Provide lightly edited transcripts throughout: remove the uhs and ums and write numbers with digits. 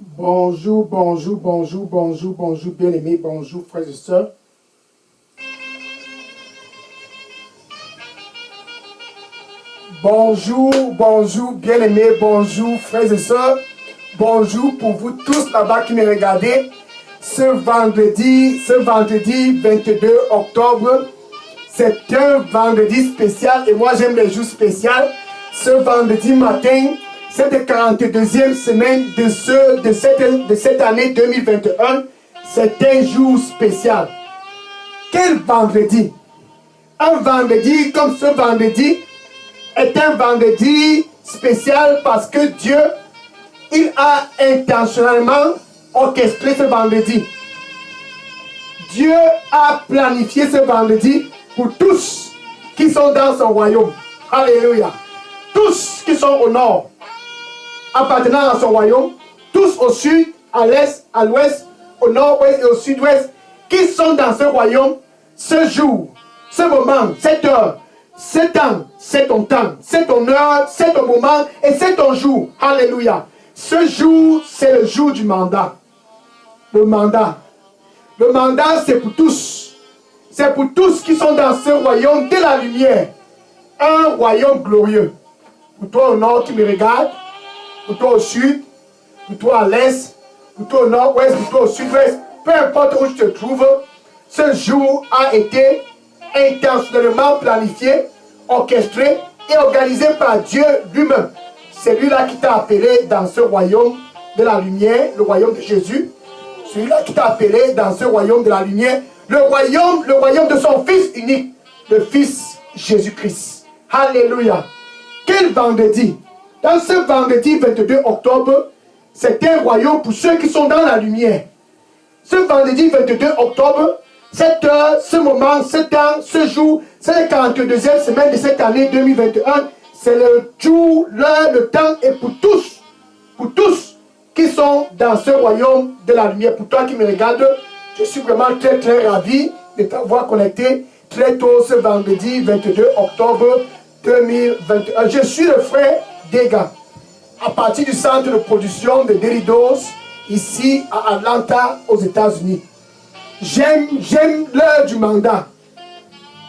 Bonjour, bonjour, bonjour, bonjour, bonjour, bien-aimés, bonjour, frères et sœurs. Bonjour, bonjour, bien-aimés, bonjour, frères et sœurs. Bonjour pour vous tous là-bas qui me regardez. Ce vendredi 22 octobre, c'est un vendredi spécial et moi j'aime les jours spéciaux. Ce vendredi matin, cette 42e semaine de cette année 2021, c'est un jour spécial. Quel vendredi? Un vendredi comme ce vendredi est un vendredi spécial parce que Dieu, il a intentionnellement orchestré ce vendredi. Dieu a planifié ce vendredi pour tous qui sont dans son royaume. Alléluia. Tous qui sont au nord, appartenant à son royaume, tous au sud, à l'est, à l'ouest, au nord-ouest et au sud-ouest, qui sont dans ce royaume, ce jour, ce moment, cette heure, ce temps, c'est ton temps, c'est ton heure, c'est ton moment et c'est ton jour. Alléluia. Ce jour, c'est le jour du mandat. Le mandat. Le mandat, c'est pour tous. C'est pour tous qui sont dans ce royaume de la lumière. Un royaume glorieux. Pour toi au nord qui me regarde, pour toi au sud, pour toi à l'est, pour toi au nord-ouest, pour toi au sud-ouest, peu importe où tu te trouves, ce jour a été intentionnellement planifié, orchestré et organisé par Dieu lui-même. C'est lui-là qui t'a appelé dans ce royaume de la lumière, le royaume de Jésus. Celui-là qui t'a appelé dans ce royaume de la lumière, le royaume de son Fils unique, le Fils Jésus-Christ. Alléluia. Quel vendredi! Dans ce vendredi 22 octobre, c'est un royaume pour ceux qui sont dans la lumière. Ce vendredi 22 octobre, cette heure, ce moment, ce temps, ce jour, c'est la 42e semaine de cette année 2021. C'est le jour, l'heure, le temps et pour tous qui sont dans ce royaume de la lumière. Pour toi qui me regardes, je suis vraiment très très ravi de t'avoir connecté très tôt ce vendredi 22 octobre 2021. Je suis le frère Dega, à partir du centre de production de Deridos, ici à Atlanta, aux États-Unis. J'aime l'heure du mandat.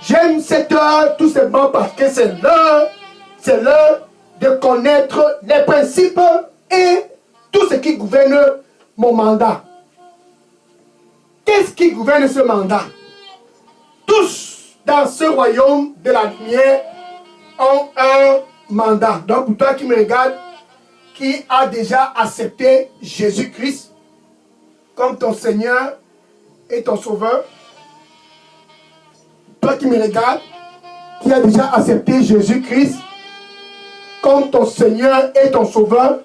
J'aime cette heure tout simplement parce que c'est l'heure de connaître les principes et tout ce qui gouverne mon mandat. Qu'est-ce qui gouverne ce mandat? Tous dans ce royaume de la lumière ont un mandat. Donc pour toi qui me regarde, qui a déjà accepté Jésus-Christ comme ton Seigneur et ton Sauveur, toi qui me regarde, qui a déjà accepté Jésus-Christ comme ton Seigneur et ton Sauveur,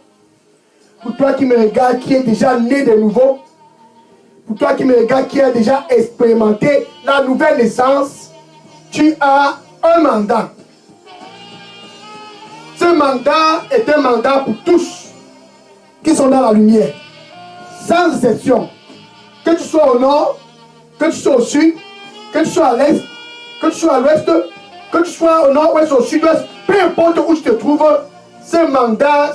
pour toi qui me regarde, qui est déjà né de nouveau, pour toi qui me regarde, qui a déjà expérimenté la nouvelle naissance, tu as un mandat. Ce mandat est un mandat pour tous qui sont dans la lumière, sans exception. Que tu sois au nord, que tu sois au sud, que tu sois à l'est, que tu sois à l'ouest, que tu sois au nord-ouest, au sud-ouest, peu importe où tu te trouves, ce mandat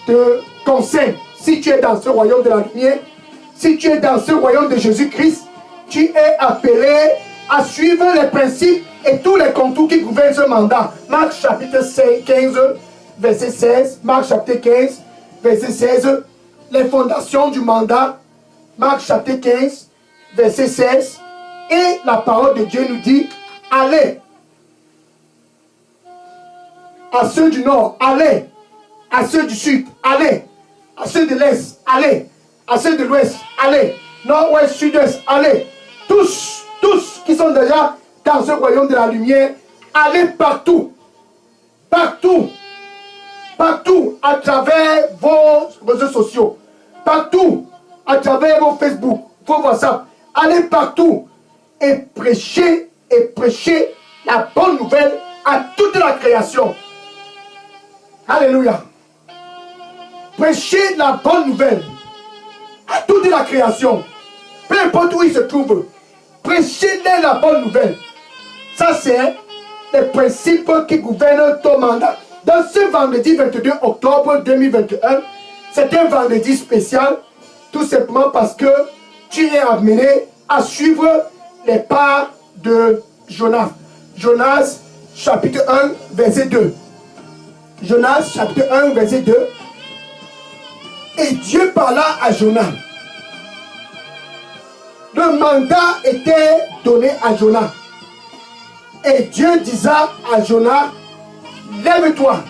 te concerne. Si tu es dans ce royaume de la lumière, si tu es dans ce royaume de Jésus-Christ, tu es appelé à suivre les principes et tous les contours qui gouvernent ce mandat. Marc chapitre 15, verset 16. Marc chapitre 15, verset 16. Les fondations du mandat. Marc chapitre 15, verset 16. Et la parole de Dieu nous dit, allez. À ceux du nord, allez. À ceux du sud, allez. À ceux de l'est, allez. À ceux de l'ouest, allez. Nord-ouest, sud-ouest, allez. Tous qui sont déjà dans ce royaume de la lumière, allez partout. Partout à travers vos réseaux sociaux. Partout à travers vos Facebook, vos WhatsApp. Allez partout et prêchez la bonne nouvelle à toute la création. Alléluia. Prêchez la bonne nouvelle à toute la création. Peu importe où ils se trouvent. Prêchez-les la bonne nouvelle. Ça, c'est les principes qui gouvernent ton mandat. Dans ce vendredi 22 octobre 2021, C'est un vendredi spécial, tout simplement parce que tu es amené à suivre les pas de Jonas. Jonas, chapitre 1, verset 2. Jonas, chapitre 1, verset 2. Et Dieu parla à Jonas. Le mandat était donné à Jonas. Et Dieu disait à Jonas, lève-toi.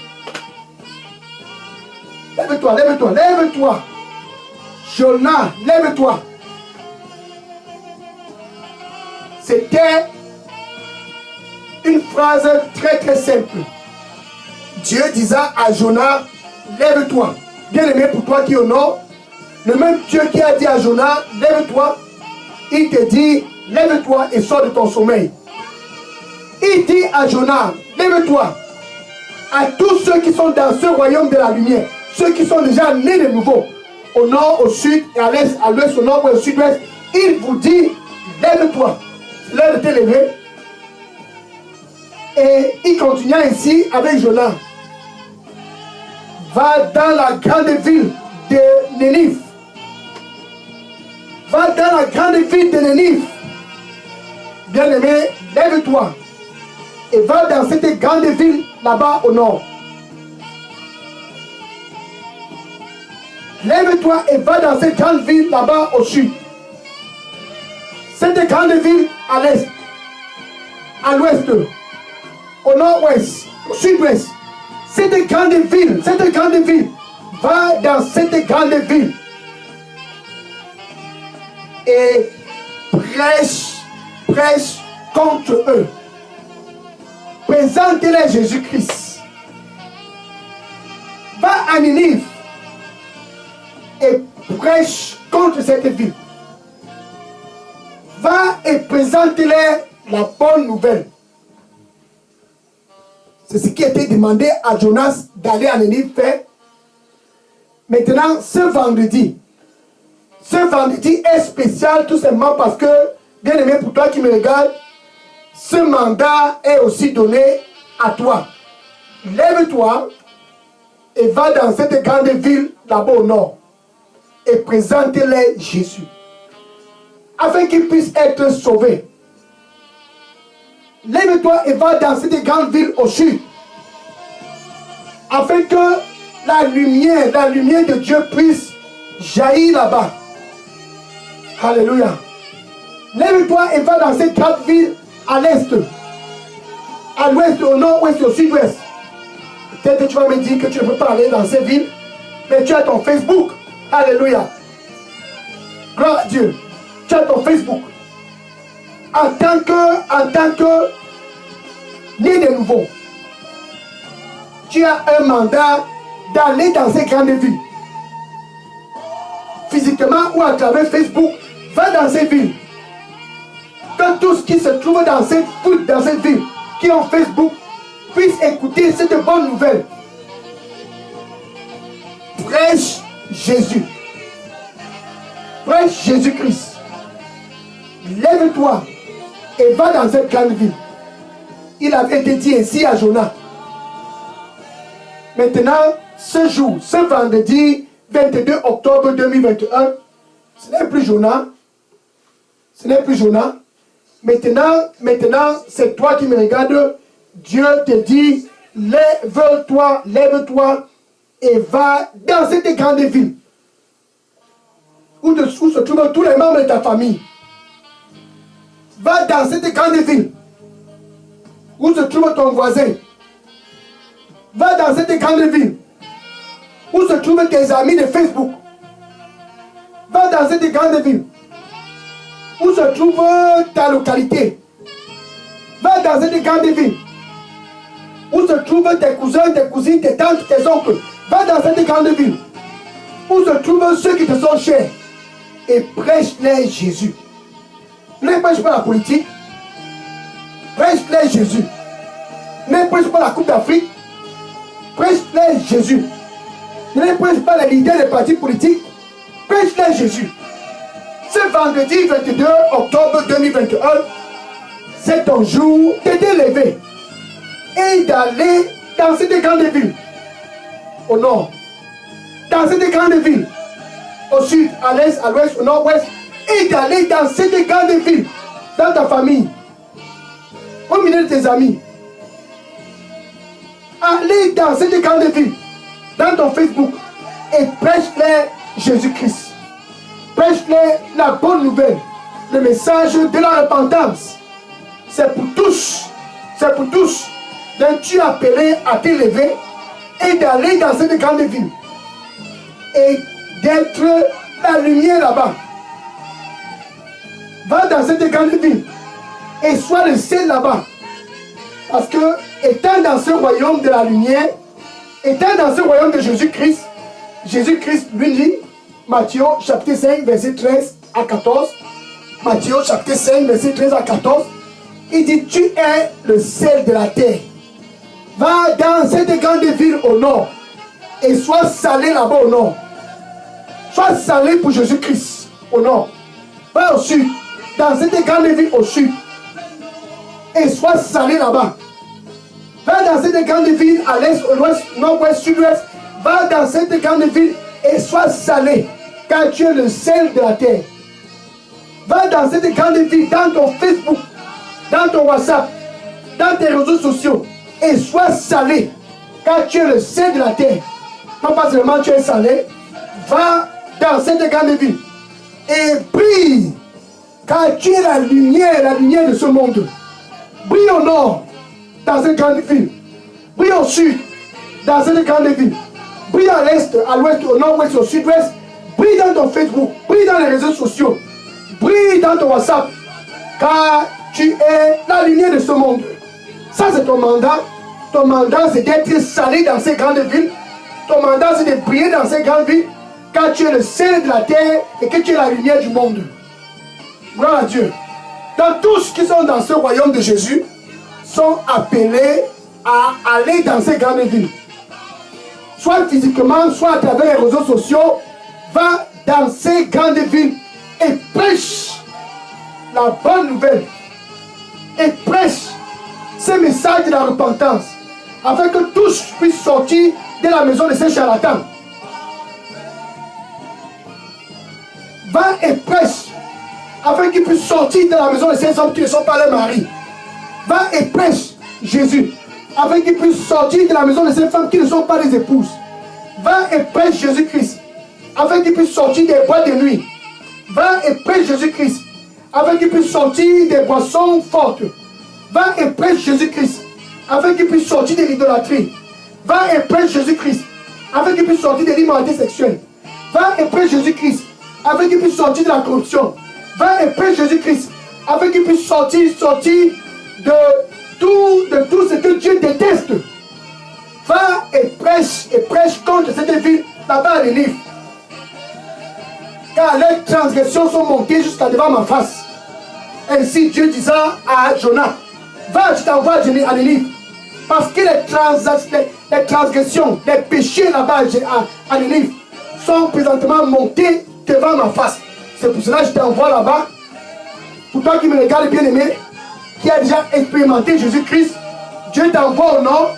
Lève-toi, lève-toi, lève-toi. Jonas, lève-toi. C'était une phrase très très simple. Dieu disait à Jonas, lève-toi. Bien aimé, pour toi qui honore, le même Dieu qui a dit à Jonas, lève-toi, il te dit, lève-toi et sors de ton sommeil. Il dit à Jonas, lève-toi. À tous ceux qui sont dans ce royaume de la lumière, ceux qui sont déjà nés de nouveau, au nord, au sud, et à l'est, à l'ouest, au nord, au sud-ouest, il vous dit, lève-toi. C'est l'heure de te lever. Et il continua ainsi avec Jonas. Va dans la grande ville de Nénive. Va dans la grande ville de Nénive. Bien-aimé, lève-toi. Et va dans cette grande ville là-bas au nord. Lève-toi et va dans cette grande ville là-bas au sud. Cette grande ville à l'est, à l'ouest, au nord-ouest, au sud-ouest. Cette grande ville, va dans cette grande ville et prêche contre eux. Présente-les Jésus-Christ. Va à Ninive et prêche contre cette ville. Va et présente-les la bonne nouvelle. C'est ce qui a été demandé à Jonas d'aller à Ninive faire. Maintenant, ce vendredi est spécial tout simplement parce que, bien aimé, pour toi qui me regardes, ce mandat est aussi donné à toi. Lève-toi et va dans cette grande ville là-bas au nord et présente-les Jésus afin qu'ils puissent être sauvés. Lève-toi et va dans cette grande ville au sud afin que la lumière de Dieu puisse jaillir là-bas. Alléluia. Lève-toi et va dans cette grande ville à l'est, à l'ouest, au nord-ouest, au sud-ouest. Peut-être que tu vas me dire que tu ne peux pas aller dans ces villes, mais tu as ton Facebook. Alléluia. Gloire à Dieu. Tu as ton Facebook. En tant que né de nouveau, tu as un mandat d'aller dans ces grandes villes. Physiquement ou à travers Facebook, va dans ces villes. Que tous qui se trouvent dans cette ville, qui ont Facebook, puissent écouter cette bonne nouvelle. Prêche Jésus. Prêche Jésus-Christ. Lève-toi et va dans cette grande ville. Il avait été dit ainsi à Jonas. Maintenant, ce jour, ce vendredi 22 octobre 2021, ce n'est plus Jonas. Ce n'est plus Jonas. Maintenant, c'est toi qui me regardes. Dieu te dit, lève-toi et va dans cette grande ville où se trouvent tous les membres de ta famille. Va dans cette grande ville où se trouve ton voisin. Va dans cette grande ville où se trouvent tes amis de Facebook. Va dans cette grande ville où se trouve ta localité. Va dans cette grande ville où se trouvent tes cousins, tes cousines, tes tantes, tes oncles. Va dans cette grande ville où se trouvent ceux qui te sont chers et prêche-les Jésus. Ne prêche pas la politique, prêche-les Jésus. Ne prêche pas la Coupe d'Afrique, prêche-les Jésus. Ne prêche pas les leaders des partis politiques, prêche-les Jésus. Ce vendredi 22 octobre 2021, c'est ton jour de te lever et d'aller dans cette grande ville, au nord, dans cette grande ville, au sud, à l'est, à l'ouest, au nord-ouest, et d'aller dans cette grande ville, dans ta famille, au milieu de tes amis. Allez dans cette grande ville, dans ton Facebook, et prêche-les Jésus-Christ. Prêche-les la bonne nouvelle, le message de la repentance. C'est pour tous. C'est pour tous. Donc tu es appelé à t'élever et d'aller dans cette grande ville. Et d'être la lumière là-bas. Va dans cette grande ville et sois le seul là-bas. Parce que, étant dans ce royaume de la lumière, étant dans ce royaume de Jésus-Christ, Jésus-Christ lui dit, Matthieu chapitre 5, verset 13 à 14, Matthieu chapitre 5, verset 13 à 14, il dit, tu es le sel de la terre. Va dans cette grande ville au nord et sois salé là-bas au nord. Sois salé pour Jésus-Christ au nord. Va au sud, dans cette grande ville au sud et sois salé là-bas. Va dans cette grande ville à l'est, au l'ouest, nord-ouest, sud-ouest. Va dans cette grande ville et sois salé, car tu es le sel de la terre. Va dans cette grande ville, dans ton Facebook, dans ton WhatsApp, dans tes réseaux sociaux, et sois salé, car tu es le sel de la terre. Non pas seulement tu es salé, va dans cette grande ville et brille, car tu es la lumière de ce monde. Brille au nord, dans cette grande ville. Brille au sud, dans cette grande ville. Brille à l'est, à l'ouest, au nord-ouest, au sud-ouest. Brille dans ton Facebook, brille dans les réseaux sociaux. Brille dans ton WhatsApp, car tu es la lumière de ce monde. Ça, c'est ton mandat. Ton mandat, c'est d'être salé dans ces grandes villes. Ton mandat, c'est de briller dans ces grandes villes, car tu es le sel de la terre et que tu es la lumière du monde. Gloire à Dieu. Donc, tous qui sont dans ce royaume de Jésus sont appelés à aller dans ces grandes villes. Soit physiquement, soit à travers les réseaux sociaux. Va dans ces grandes villes et prêche la bonne nouvelle. Et prêche ce message de la repentance, afin que tous puissent sortir de la maison de ces charlatans. Va et prêche, afin qu'ils puissent sortir de la maison de ces hommes qui ne sont pas leurs maris. Va et prêche Jésus, afin qu'ils puissent sortir de la maison de ces femmes qui ne sont pas des épouses. Va et prêche Jésus-Christ, afin qu'ils puissent sortir des boîtes de nuit. Va et prêche Jésus-Christ, afin qu'ils puissent sortir des boissons fortes. Va et prêche Jésus-Christ, afin qu'ils puissent sortir de l'idolâtrie. Va et prêche Jésus-Christ, afin qu'ils puissent sortir de l'immoralité sexuelle. Va et prêche Jésus-Christ, afin qu'ils puissent sortir de la corruption. Va et prêche Jésus-Christ, afin qu'ils puissent sortir de tout ce que Dieu déteste. Va et prêche contre cette ville là-bas à Ninive. Car leurs transgressions sont montées jusqu'à devant ma face. Ainsi Dieu disant à Jonas, va, je t'envoie à Ninive. Parce que les transgressions, les péchés là-bas à Ninive sont présentement montés devant ma face. C'est pour cela que je t'envoie là-bas. Pour toi qui me regarde bien aimé, qui a déjà expérimenté Jésus-Christ, Dieu t'envoie au nord,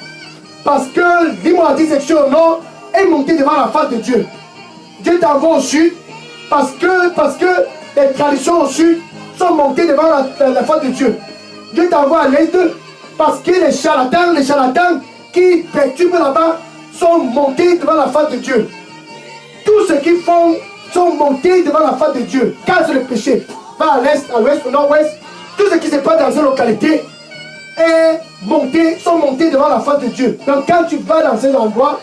parce que l'immoralité sexuelle au nord est montée devant la face de Dieu. Dieu t'envoie au sud, parce que les traditions au sud sont montées devant la face de Dieu. Dieu t'envoie à l'est, parce que les charlatans qui perturbent là-bas sont montés devant la face de Dieu. Tous ceux qui font sont montés devant la face de Dieu, car c'est le péché. Va à l'est, à l'ouest, au nord-ouest. Tout ce qui se passe dans ces localités sont montés devant la face de Dieu. Donc quand tu vas dans ces endroits,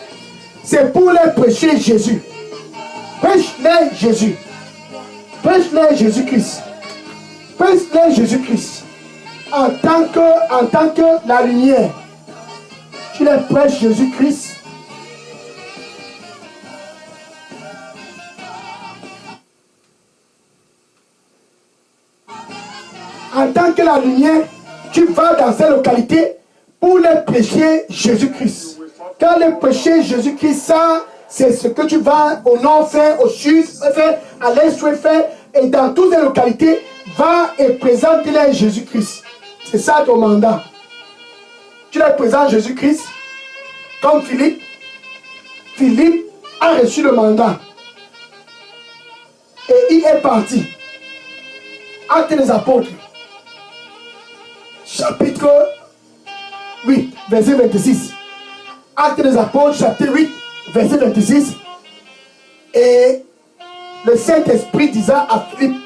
c'est pour les prêcher Jésus. Prêche-les Jésus. Prêche-les Jésus-Christ. Prêche-les Jésus-Christ. En tant que la lumière. Tu les prêches Jésus-Christ. En tant que la lumière, tu vas dans ces localités pour les prêcher Jésus-Christ. Car les prêcher Jésus-Christ, ça, c'est ce que tu vas au nord faire, au sud faire, à l'est faire, et dans toutes les localités, va et présente-les Jésus-Christ. C'est ça ton mandat. Tu les présentes Jésus-Christ, comme Philippe. Philippe a reçu le mandat. Et il est parti. Actes des apôtres. Chapitre 8, verset 26. Actes des apôtres, chapitre 8, verset 26. Et le Saint-Esprit disant à Philippe,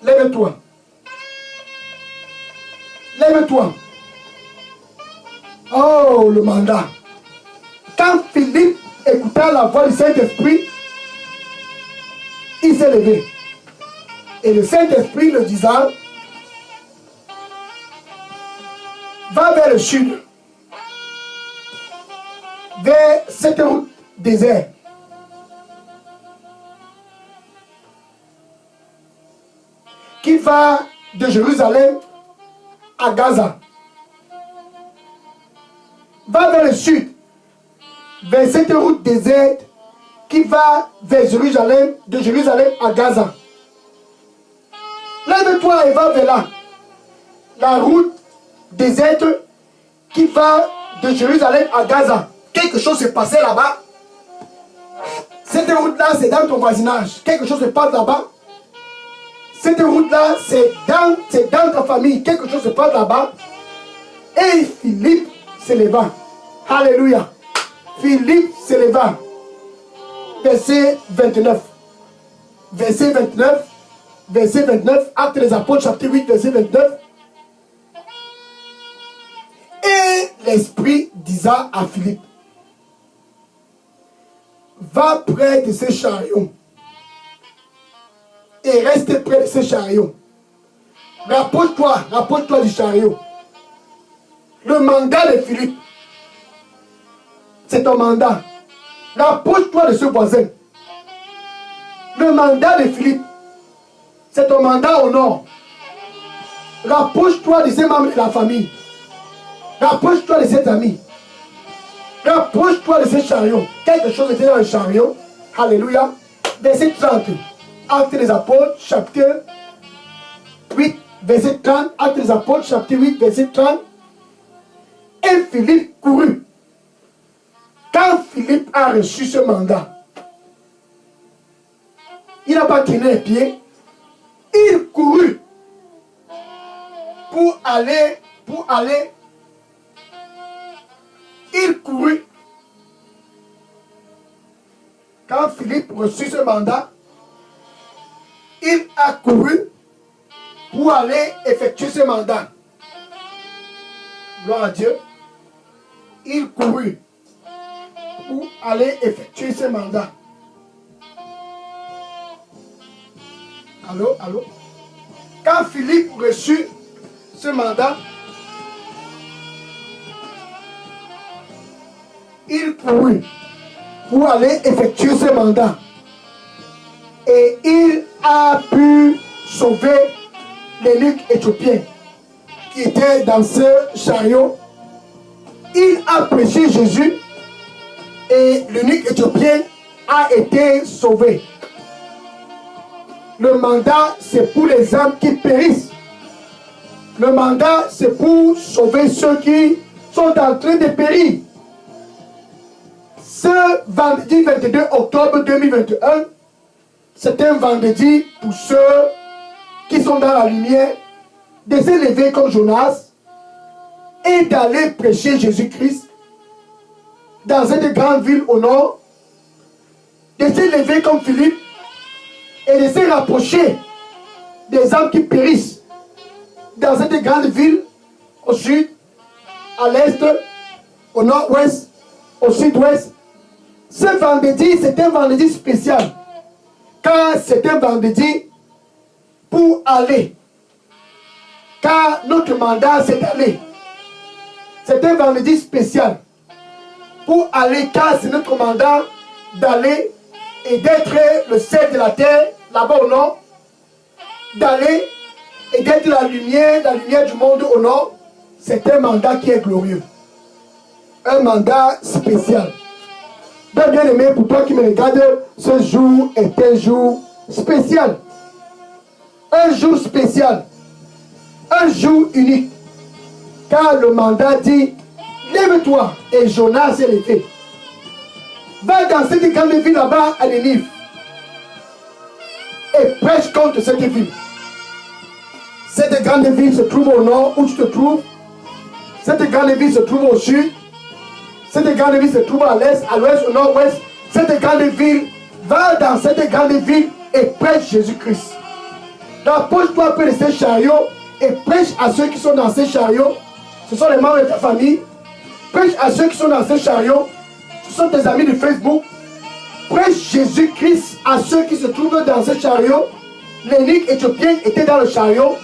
lève-toi. Lève-toi. Oh, le mandat. Quand Philippe écouta la voix du Saint-Esprit, il s'est levé. Et le Saint-Esprit le disant, va vers le sud, vers cette route déserte. Qui va de Jérusalem à Gaza. Va vers le sud, vers cette route déserte qui va vers Jérusalem, de Jérusalem à Gaza. Lève-toi et va vers là. La route déserte qui va de Jérusalem à Gaza. Quelque chose s'est passé là-bas. Cette route-là, c'est dans ton voisinage. Quelque chose se passe là-bas. Cette route-là, c'est dans ta famille. Quelque chose se passe là-bas. Et Philippe s'éleva. Alléluia. Philippe s'éleva. Verset 29. Verset 29. Verset 29. Actes des apôtres, chapitre 8, verset 29. Et l'Esprit disant à Philippe, va près de ce chariot. Et reste près de ce chariot. Rapproche-toi du chariot. Le mandat de Philippe, c'est ton mandat. Rapproche-toi de ce voisin. Le mandat de Philippe, c'est ton mandat au nord. Rapproche-toi de ces membres de la famille. Rapproche-toi de cet ami. Rapproche-toi de ce chariot. Quelque chose était dans le chariot. Alléluia. Verset 30. Actes des apôtres, chapitre 8, verset 30. Actes des apôtres, chapitre 8, verset 30. Et Philippe courut. Quand Philippe a reçu ce mandat, il n'a pas traîné les pieds. Il courut pour aller. Il courut. Quand Philippe reçut ce mandat, il a couru pour aller effectuer ce mandat. Gloire à Dieu. Il courut pour aller effectuer ce mandat. Allô, allô. Quand Philippe reçut ce mandat, il courut pour aller effectuer ce mandat. Et il a pu sauver l'eunuque éthiopien qui était dans ce chariot. Il a prêché Jésus et l'eunuque éthiopien a été sauvé. Le mandat, c'est pour les âmes qui périssent. Le mandat, c'est pour sauver ceux qui sont en train de périr. Ce vendredi 22 octobre 2021, c'est un vendredi pour ceux qui sont dans la lumière de se lever comme Jonas et d'aller prêcher Jésus-Christ dans cette grande ville au nord, de se lever comme Philippe et de se rapprocher des âmes qui périssent dans cette grande ville au sud, à l'est, au nord-ouest, au sud-ouest. Ce vendredi, c'est un vendredi spécial. Car c'est un vendredi pour aller. Car notre mandat, c'est d'aller. C'est un vendredi spécial pour aller, car c'est notre mandat d'aller et d'être le sel de la terre, là-bas au nord. D'aller et d'être la lumière du monde au nord. C'est un mandat qui est glorieux. Un mandat spécial. Donc, bien aimé, pour toi qui me regardes, ce jour est un jour spécial. Un jour spécial. Un jour unique. Car le mandat dit, lève-toi. Et Jonas s'est levé. Va dans cette grande ville là-bas à Nénive et prêche contre cette ville. Cette grande ville se trouve au nord où tu te trouves. Cette grande ville se trouve au sud. Cette grande ville se trouve à l'est, à l'ouest, au nord-ouest. Cette grande ville, va dans cette grande ville et prêche Jésus-Christ. Approche-toi un peu de ces chariots et prêche à ceux qui sont dans ces chariots. Ce sont les membres de ta famille. Prêche à ceux qui sont dans ces chariots. Ce sont tes amis de Facebook. Prêche Jésus-Christ à ceux qui se trouvent dans ces chariots. L'énigme éthiopien était dans le chariot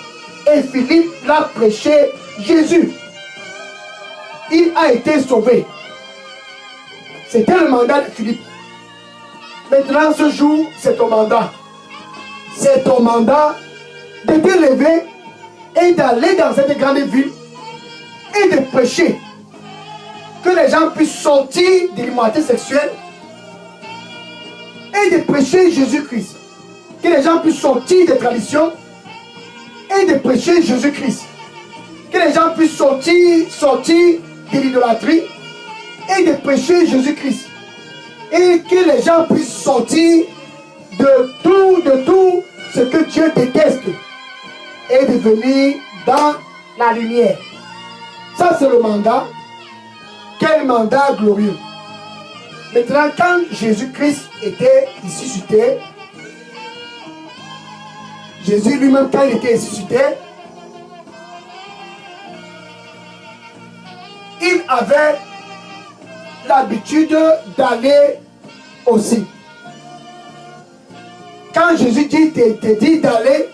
et Philippe l'a prêché Jésus. Il a été sauvé. C'était le mandat de Philippe. Maintenant, ce jour, c'est ton mandat. C'est ton mandat de te lever et d'aller dans cette grande ville et de prêcher. Que les gens puissent sortir de l'immoralité sexuelle et de prêcher Jésus-Christ. Que les gens puissent sortir des traditions et de prêcher Jésus-Christ. Que les gens puissent sortir de l'idolâtrie et de prêcher Jésus-Christ. Et que les gens puissent sortir de tout ce que Dieu déteste et de venir dans la lumière. Ça, c'est le mandat. Quel mandat glorieux. Maintenant, quand Jésus-Christ était ici sur terre, Jésus lui-même, quand il était ici sur terre, il avait l'habitude d'aller aussi. Quand Jésus te dit d'aller,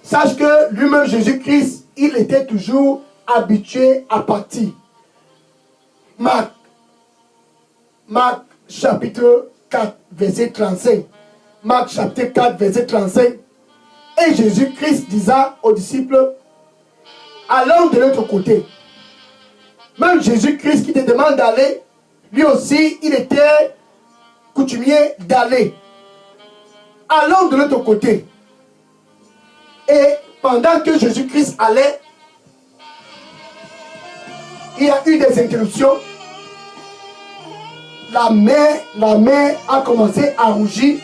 sache que lui-même, Jésus-Christ, il était toujours habitué à partir. Marc chapitre 4, verset 35. Marc chapitre 4, verset 35. Et Jésus-Christ disait aux disciples, allons de l'autre côté. Même Jésus-Christ qui te demande d'aller, lui aussi, il était coutumier d'aller. Allons de l'autre côté. Et pendant que Jésus-Christ allait, il y a eu des interruptions. La mer a commencé à rougir.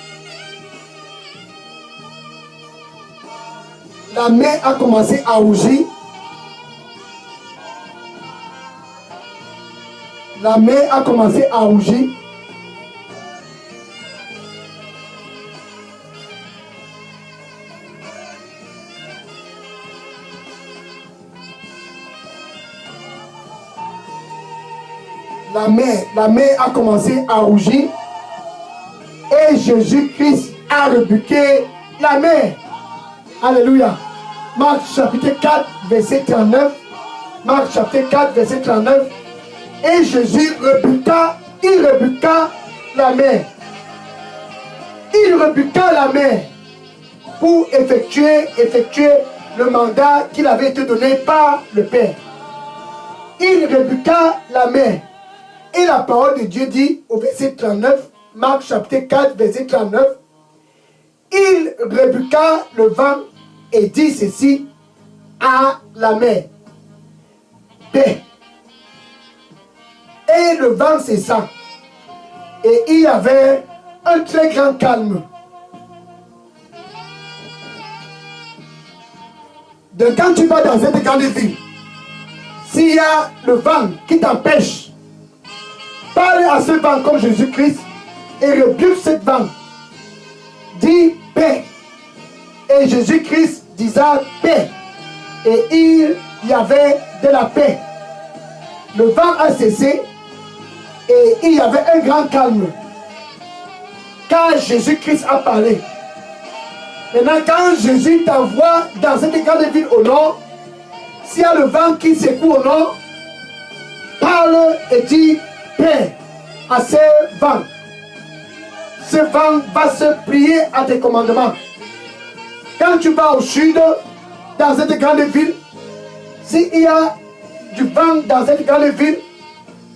La mer a commencé à rougir. La mer a commencé à rougir. La mer a commencé à rougir. Et Jésus-Christ a rebuqué la mer. Alléluia. Marc chapitre 4, verset 39. Marc chapitre 4, verset 39. Et Jésus rebuqua la mer. Il rebuqua la mer pour effectuer le mandat qu'il avait été donné par le Père. Il rebuqua la mer. Et la parole de Dieu dit au verset 39, Marc chapitre 4, verset 39, il rebuqua le vent et dit ceci à la mer. Paix. Et le vent cessa. Et il y avait un très grand calme. Donc quand tu vas dans cette grande ville, s'il y a le vent qui t'empêche, parle à ce vent comme Jésus-Christ et rebuque cette vent. Dis paix. Et Jésus-Christ disait paix. Et il y avait de la paix. Le vent a cessé et il y avait un grand calme. Car Jésus-Christ a parlé. Maintenant, quand Jésus t'envoie dans cette grande ville au nord, s'il y a le vent qui secoue au nord, parle et dis paix à ce vent. Ce vent va se plier à tes commandements. Quand tu vas au sud, dans cette grande ville, s'il y a du vent dans cette grande ville,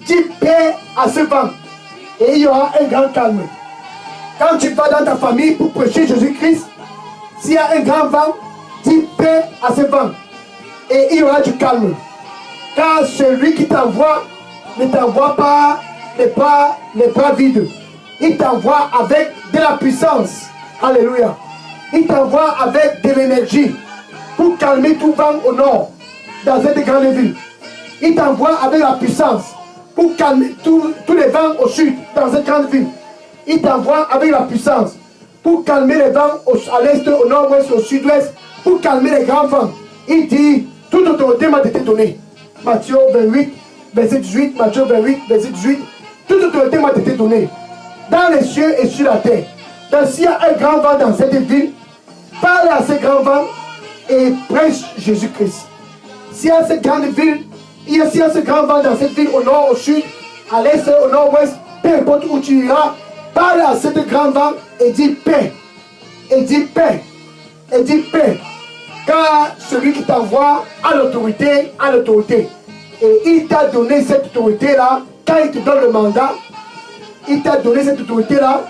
dis paix à ce vent. Et il y aura un grand calme. Quand tu vas dans ta famille pour prêcher Jésus-Christ, s'il y a un grand vent, dis paix à ce vent. Et il y aura du calme. Car celui qui t'envoie ne t'envoie pas les bras vides. Il t'envoie avec de la puissance. Alléluia. Il t'envoie avec de l'énergie pour calmer tout vent au nord dans cette grande ville. Il t'envoie avec la puissance pour calmer tous les vents au sud dans cette grande ville. Il t'envoie avec la puissance pour calmer les vents à l'est, au nord-ouest, au sud-ouest, pour calmer les grands vents. Il dit, toute autorité m'a été donnée. Matthieu 28, verset 18, Matthieu 28, verset 18. Toute autorité m'a été donnée dans les cieux et sur la terre. Donc s'il y a un grand vent dans cette ville, parle à ce grand vent et prêche Jésus-Christ. S'il y a cette grande ville, s'il y a ce grand vent dans cette ville, au nord, au sud, à l'est, au nord-ouest, peu importe où tu iras, parle à ce grand vent et dis paix. Et dis paix. Et dis paix. Car celui qui t'envoie a l'autorité, a l'autorité. Et il t'a donné cette autorité-là, quand il te donne le mandat, il t'a donné cette autorité-là,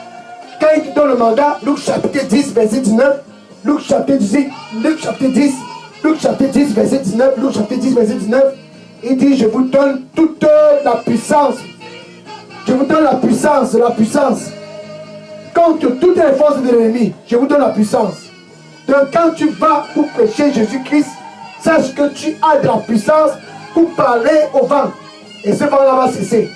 quand il te donne le mandat, Luc chapitre 10, verset 19, Luc chapitre 10, Luc chapitre 10, Luc chapitre 10, verset 19, Luc chapitre 10, verset 19, il dit, je vous donne toute la puissance. Je vous donne la puissance contre toutes les forces de l'ennemi. Je vous donne la puissance. Donc quand tu vas pour prêcher Jésus-Christ, sache que tu as de la puissance pour parler au vent. Et ce vent-là va cesser.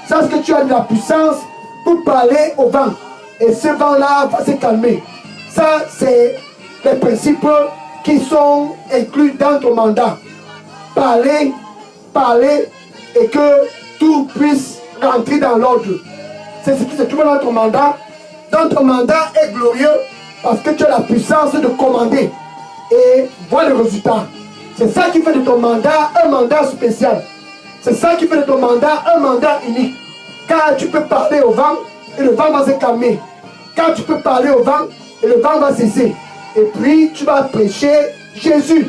Sache que tu as de la puissance pour parler au vent. Et ce vent-là va se calmer. Ça, c'est les principes qui sont inclus dans ton mandat. Parler et que tout puisse rentrer dans l'ordre. C'est ce qui se trouve dans ton mandat. Dans ton mandat est glorieux parce que tu as la puissance de commander et voir le résultat. C'est ça qui fait de ton mandat un mandat spécial. C'est ça qui fait de ton mandat un mandat unique. Car tu peux parler au vent et le vent va se calmer. Car tu peux parler au vent et le vent va cesser. Et puis tu vas prêcher Jésus.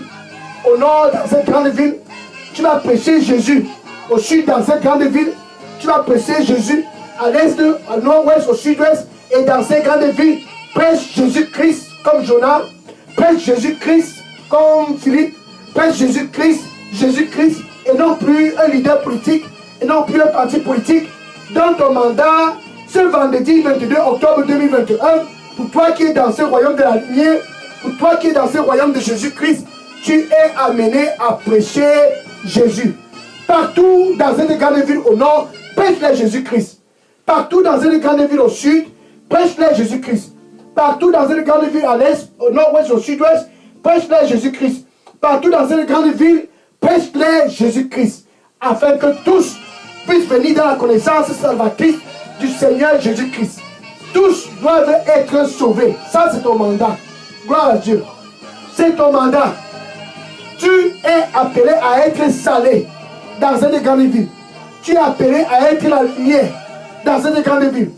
Au nord, dans cette grande ville, tu vas prêcher Jésus. Au sud, dans cette grande ville, tu vas prêcher Jésus. À l'est, au nord-ouest, au sud-ouest. Et dans ces grandes villes, prêche Jésus-Christ comme Jonas. Prêche Jésus-Christ comme Philippe. Prêche Jésus-Christ, Jésus-Christ. Et non plus un leader politique. Et non plus un parti politique. Dans ton mandat, ce vendredi 22 octobre 2021, pour toi qui es dans ce royaume de la lumière, pour toi qui es dans ce royaume de Jésus-Christ, tu es amené à prêcher Jésus. Partout dans une grande ville au nord, prêche-les Jésus-Christ. Partout dans une grande ville au sud, prêche-les Jésus-Christ. Partout dans une grande ville à l'est, au nord-ouest, au sud-ouest, prêche-les Jésus-Christ. Partout dans une grande ville, prêche-les Jésus-Christ. Afin que tous puissent venir dans la connaissance salvatrice du Seigneur Jésus-Christ. Tous doivent être sauvés. Ça, c'est ton mandat. Gloire à Dieu. C'est ton mandat. Tu es appelé à être salé dans cette grande ville. Tu es appelé à être la lumière dans cette grande ville.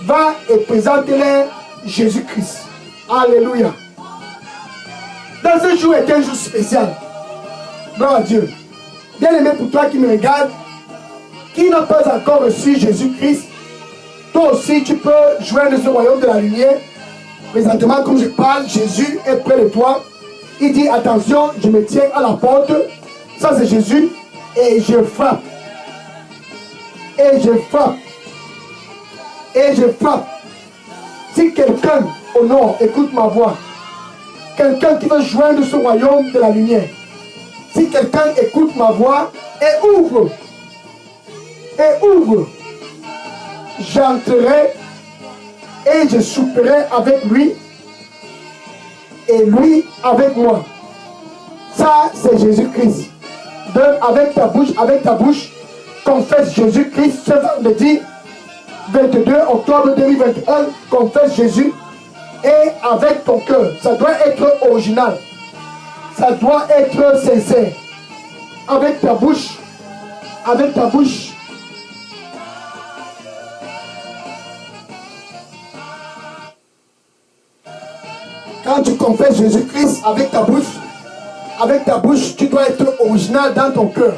Va et présente-les Jésus-Christ. Alléluia. Dans ce jour est un jour spécial. Gloire à Dieu. Bien-aimé, pour toi qui me regarde, qui n'a pas encore reçu Jésus-Christ, toi aussi tu peux joindre ce royaume de la lumière. Présentement, comme je parle, Jésus est près de toi. Il dit, attention, je me tiens à la porte. Ça c'est Jésus. Et je frappe. Et je frappe. Et je frappe. Si quelqu'un au nord écoute ma voix, quelqu'un qui veut joindre ce royaume de la lumière, si quelqu'un écoute ma voix et ouvre, j'entrerai et je souperai avec lui et lui avec moi. Ça, c'est Jésus-Christ. Donc, avec ta bouche, confesse Jésus-Christ ce vendredi 22 octobre 2021, confesse Jésus et avec ton cœur. Ça doit être original. Ça doit être sincère. Avec ta bouche. Quand tu confesses Jésus-Christ avec ta bouche, tu dois être original dans ton cœur.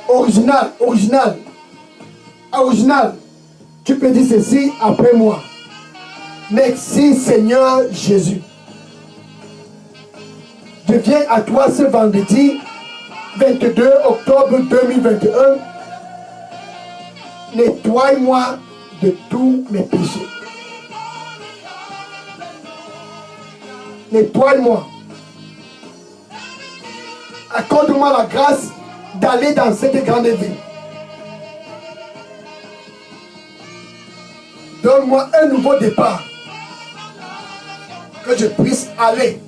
Original. Tu peux dire ceci après moi. Merci Seigneur Jésus. Je viens à toi ce vendredi 22 octobre 2021. Nettoie-moi de tous mes péchés. Nettoie-moi. Accorde-moi la grâce d'aller dans cette grande ville. Donne-moi un nouveau départ. Que je puisse aller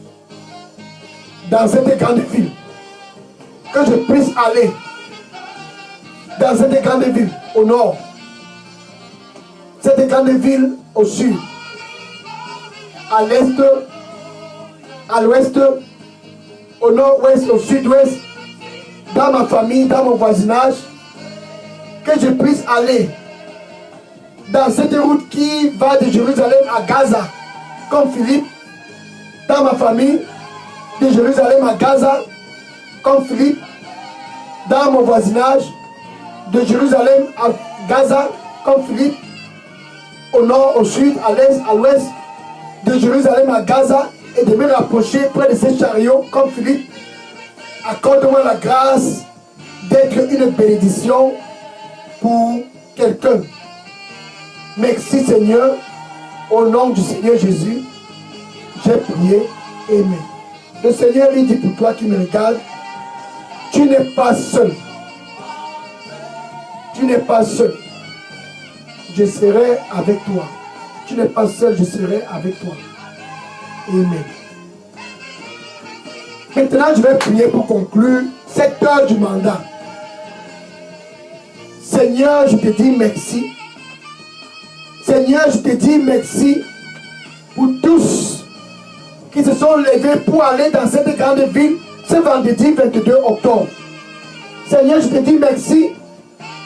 dans cette grande ville. Que je puisse aller dans cette grande ville au nord. Cette grande ville au sud. À l'est, à l'ouest, au nord-ouest, au sud-ouest, dans ma famille, dans mon voisinage, que je puisse aller dans cette route qui va de Jérusalem à Gaza, comme Philippe, dans ma famille, de Jérusalem à Gaza, comme Philippe, dans mon voisinage, de Jérusalem à Gaza, comme Philippe, au nord, au sud, à l'est, à l'ouest, de Jérusalem à Gaza, et de me rapprocher près de ces chariots comme Philippe. Accorde-moi la grâce d'être une bénédiction pour quelqu'un. Merci Seigneur, au nom du Seigneur Jésus, j'ai prié, amen. Le Seigneur lui dit pour toi qui me regarde, tu n'es pas seul. Tu n'es pas seul. Je serai avec toi. Tu n'es pas seul, je serai avec toi. Amen. Maintenant, je vais prier pour conclure cette heure du mandat. Seigneur, je te dis merci. Seigneur, je te dis merci pour tous qui se sont levés pour aller dans cette grande ville ce vendredi 22 octobre. Seigneur, je te dis merci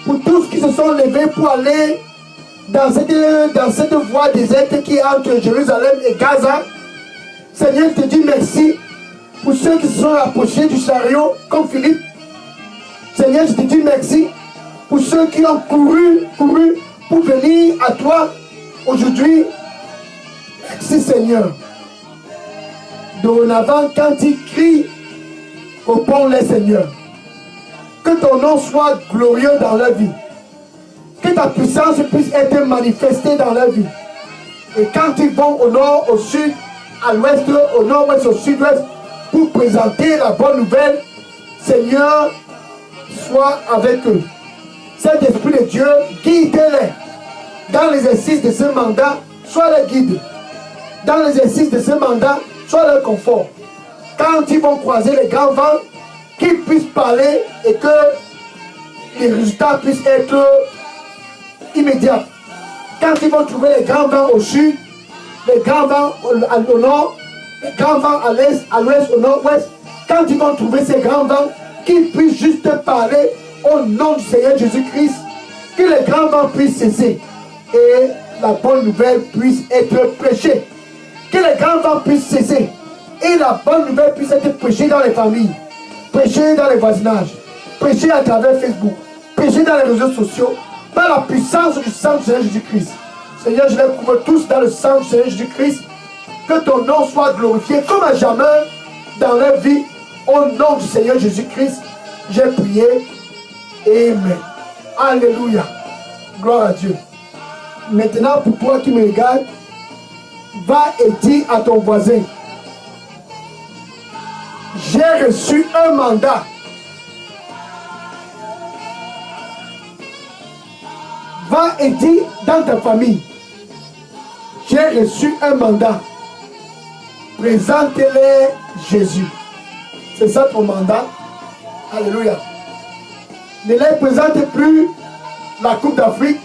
pour tous qui se sont levés pour aller dans cette voie déserte qui est entre Jérusalem et Gaza. Seigneur, je te dis merci pour ceux qui se sont rapprochés du chariot comme Philippe. Seigneur, je te dis merci pour ceux qui ont couru pour venir à toi aujourd'hui. Merci Seigneur. Dorénavant, quand ils crient, réponds-les Seigneur. Que ton nom soit glorieux dans leur vie. Que ta puissance puisse être manifestée dans leur vie. Et quand ils vont au nord, au sud, à l'ouest, au nord-ouest, au sud-ouest, pour présenter la bonne nouvelle, Seigneur, sois avec eux. Saint-Esprit de Dieu, guide-les dans l'exercice de ce mandat, sois leur guide. Dans l'exercice de ce mandat, sois leur confort. Quand ils vont croiser les grands vents, qu'ils puissent parler et que les résultats puissent être immédiats. Quand ils vont trouver les grands vents au sud, les grands vents au nord, les grands vents à l'est, à l'ouest, au nord-ouest, quand ils vont trouver ces grands vents, qu'ils puissent juste parler au nom du Seigneur Jésus-Christ, que les grands vents puissent cesser et la bonne nouvelle puisse être prêchée. Que les grands vents puissent cesser et la bonne nouvelle puisse être prêchée dans les familles, prêchée dans les voisinages, prêchée à travers Facebook, prêchée dans les réseaux sociaux, par la puissance du sang du Seigneur Jésus-Christ. Seigneur, je les couvre tous dans le sang du Seigneur Jésus-Christ. Que ton nom soit glorifié comme à jamais dans leur vie. Au nom du Seigneur Jésus-Christ, j'ai prié. Amen. Alléluia. Gloire à Dieu. Maintenant, pour toi qui me regardes, va et dis à ton voisin, j'ai reçu un mandat. Va et dis dans ta famille, j'ai reçu un mandat. Présente-les Jésus. C'est ça ton mandat. Alléluia. Ne les présente plus la Coupe d'Afrique.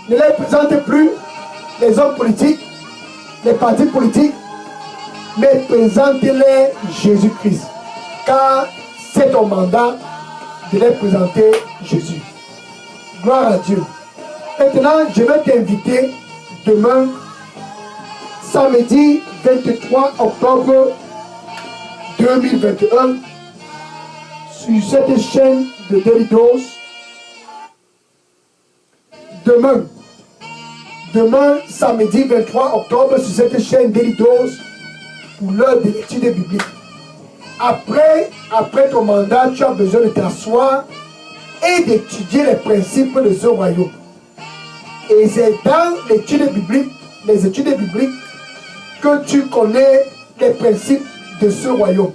Ne les présente plus les hommes politiques, les partis politiques. Mais présente-les Jésus-Christ. Car c'est ton mandat de les présenter Jésus. Gloire à Dieu. Maintenant, je vais t'inviter demain, samedi 23 octobre 2021, sur cette chaîne de Daily Dose. Demain, samedi 23 octobre, sur cette chaîne Daily Dose, pour l'heure de l'étude biblique. Après ton mandat, tu as besoin de t'asseoir et d'étudier les principes de ce royaume. Et c'est dans l'étude biblique, les études bibliques, que tu connais les principes de ce royaume.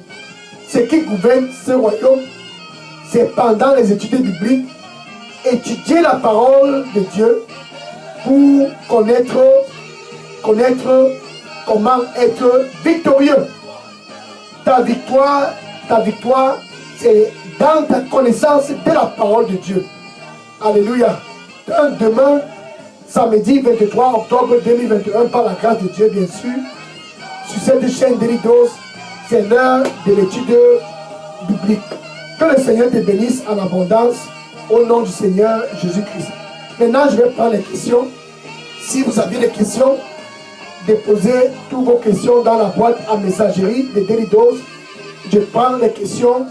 Ce qui gouverne ce royaume, c'est pendant les études bibliques, étudier la parole de Dieu pour connaître comment être victorieux. Ta victoire, c'est dans ta connaissance de la parole de Dieu. Alléluia. Demain, samedi 23 octobre 2021, par la grâce de Dieu, bien sûr, sur cette chaîne Daily Dose, c'est l'heure de l'étude biblique. Que le Seigneur te bénisse en abondance au nom du Seigneur Jésus-Christ. Maintenant, je vais prendre les questions. Si vous avez des questions, déposez toutes vos questions dans la boîte à messagerie de Daily Dose. Je prends les questions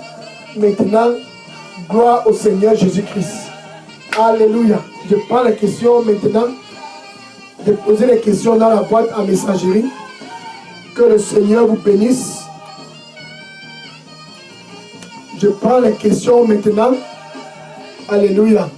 maintenant. Gloire au Seigneur Jésus-Christ. Alléluia. Je prends les questions maintenant. Déposez les questions dans la boîte à messagerie. Que le Seigneur vous bénisse. Je prends les questions maintenant. Alléluia.